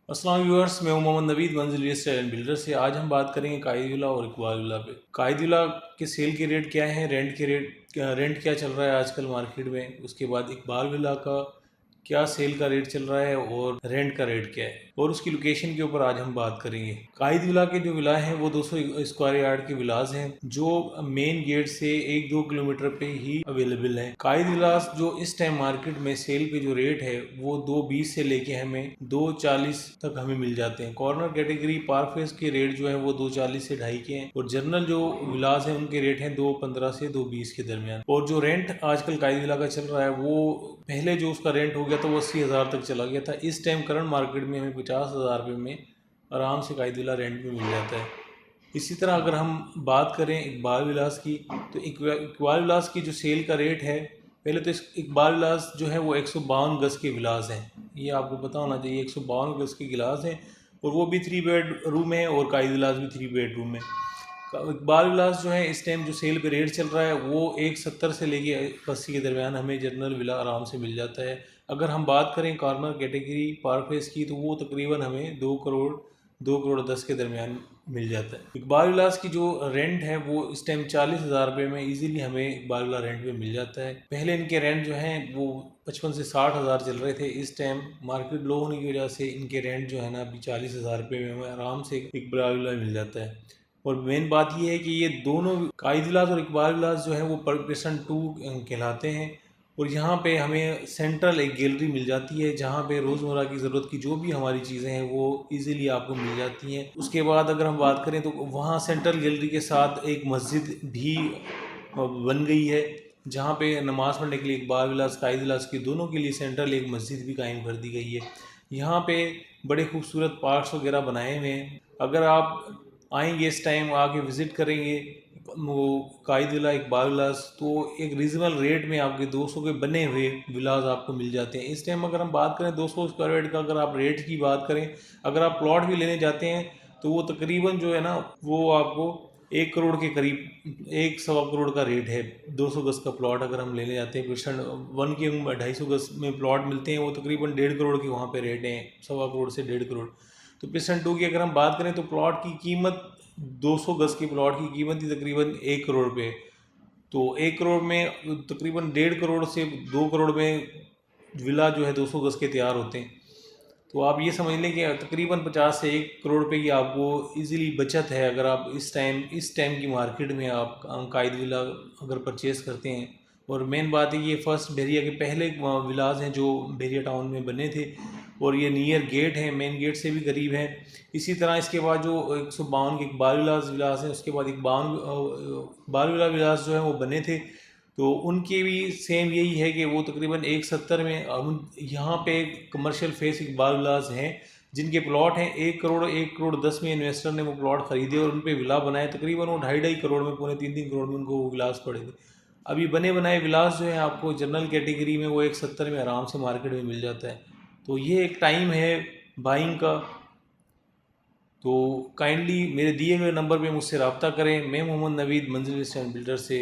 अस्सलाम व्यूअर्स, मैं हूं मोहम्मद नवीद मंजिल रियल एस्टेट एंड बिल्डर से। आज हम बात करेंगे कायद विला और इकबाल विला पे। कायद विला के सेल के रेट क्या हैं, रेंट क्या चल रहा है आजकल मार्केट में। उसके बाद इकबाल विला का क्या सेल का रेट चल रहा है और रेंट का रेट क्या है और उसकी लोकेशन के ऊपर आज हम बात करेंगे। कायद विला के जो विला हैं वो 200 स्क्वायर यार्ड के विलास हैं जो मेन गेट से 1-2 किलोमीटर पे ही अवेलेबल हैं। कायद विलास जो इस टाइम मार्केट में सेल पे जो रेट है वो 220 से लेके हमें 240 तक हमें मिल जाते हैं। कॉर्नर कैटेगरी पारफेस के रेट जो है वो 240 से 2.5 के हैं और जनरल जो विलास हैं उनके रेट हैं 215 से 220 के दरमियान। और जो रेंट आजकल कायद विला का चल रहा है वो पहले जो उसका रेंट हो गया था वो 80,000 तक चला गया था। इस टाइम करंट मार्केट में हमें 50,000 रुपये में आराम से कायद विला रेंट में मिल जाता है। इसी तरह अगर हम बात करें इकबाल विलास की, तो इकबाल विलास की जो सेल का रेट है, पहले तो इस इकबाल विलास जो है वो 152 गज़ के विलास हैं। ये आपको पता होना चाहिए, 152 गज़ के गिलास हैं और वो भी 3 बेड रूम है और कायद विलास भी 3 बेडरूम है। इकबाल विलास जो है इस टाइम जो सेल पे रेट चल रहा है वो 170 से लेके 80 के दरमियान हमें जनरल विला आराम से मिल जाता है। अगर हम बात करें कॉर्नर कैटेगरी पारफेस की, तो वो तकरीबन हमें 2 करोड़ 10 के दरमियान मिल जाता है। इकबाल विलास की जो रेंट है वो इस टाइम 40,000 रुपये में इजीली हमें इकबाल विला रेंट पे मिल जाता है। पहले इनके रेंट जो हैं वो 55 से 60,000 चल रहे थे। इस टाइम मार्केट लो होने की वजह से इनके रेंट जो है ना अभी 40,000 रुपये में हमें आराम से इकबाल विला मिल जाता है। और मेन बात ये है कि ये दोनों कायद विलास और इकबाल विलास जो है वो परमिशन 2 कहलाते हैं। और यहाँ पे हमें सेंट्रल एक गैलरी मिल जाती है जहाँ पे रोज़मर्रा की ज़रूरत की जो भी हमारी चीज़ें हैं वो इजीली आपको मिल जाती हैं। उसके बाद अगर हम बात करें तो वहाँ सेंट्रल गैलरी के साथ एक मस्जिद भी बन गई है जहाँ पे नमाज़ पढ़ने के लिए इकबाल विलास कायद विलास की दोनों के लिए सेंट्रल एक मस्जिद भी कायम कर दी गई है। यहाँ पे बड़े खूबसूरत पार्क्स वगैरह बनाए हुए हैं। अगर आप आएंगे इस टाइम आके विज़िट करेंगे वो कायद विला इकबाल विलास, तो एक रीज़नल रेट में आपके 200 के बने हुए विलास आपको मिल जाते हैं। इस टाइम अगर हम बात करें 200 स्क्वायर फीट का, अगर आप रेट की बात करें, अगर आप प्लॉट भी लेने जाते हैं तो वो तकरीबन जो है ना वो आपको 1 करोड़ के करीब, 1-1.25 करोड़ का रेट है। 200 गज़ का प्लॉट अगर हम लेने जाते हैं, परसेंट 1 के 250 गज़ में प्लॉट मिलते हैं, वो तकरीबन 1.5 करोड़ के वहाँ पे रेट हैं, 1.25 करोड़ से 1.5 करोड़। तो परसेंट 2 की अगर हम बात करें तो प्लॉट की कीमत 200 गज़ के प्लॉट की कीमत ही तकरीबन 1 करोड़ रुपये। तो 1 करोड़ में तकरीबन 1.5 करोड़ से 2 करोड़ में विला जो है 200 गज़ के तैयार होते हैं। तो आप ये समझ लें कि तकरीबन 50 से 1 करोड़ रुपए की आपको इजीली बचत है अगर आप इस टाइम की मार्केट में आप कायद विला अगर परचेज़ करते हैं। और मेन बात है ये फर्स्ट बहरिया के पहले विलास हैं जो बहरिया टाउन में बने थे और ये नियर गेट है, मेन गेट से भी करीब है। इसी तरह इसके बाद जो 152 के इकबाल विलास हैं, उसके बाद इकबाल विला विलास जो है वो बने थे, तो उनकी भी सेम यही है कि वो तकरीबन 170 में यहाँ पे कमर्शियल फेस इकबाल विलास हैं जिनके प्लॉट हैं 1 करोड़ 10 में इन्वेस्टर ने वो प्लॉट खरीदे और उन पे विला बनाए। तकरीबन वो 2.5 करोड़ में, 2.5-3 करोड़ में उनको वो विलास पड़े थे। अभी बने बनाए विलास जो है आपको जनरल कैटेगरी में वो 170 में आराम से मार्केट में मिल जाता है। तो ये एक टाइम है बाइंग का। तो काइंडली मेरे दिए हुए नंबर पे मुझसे रब्ता करें। मैं मोहम्मद नवीद मंजिल एस्टेट बिल्डर से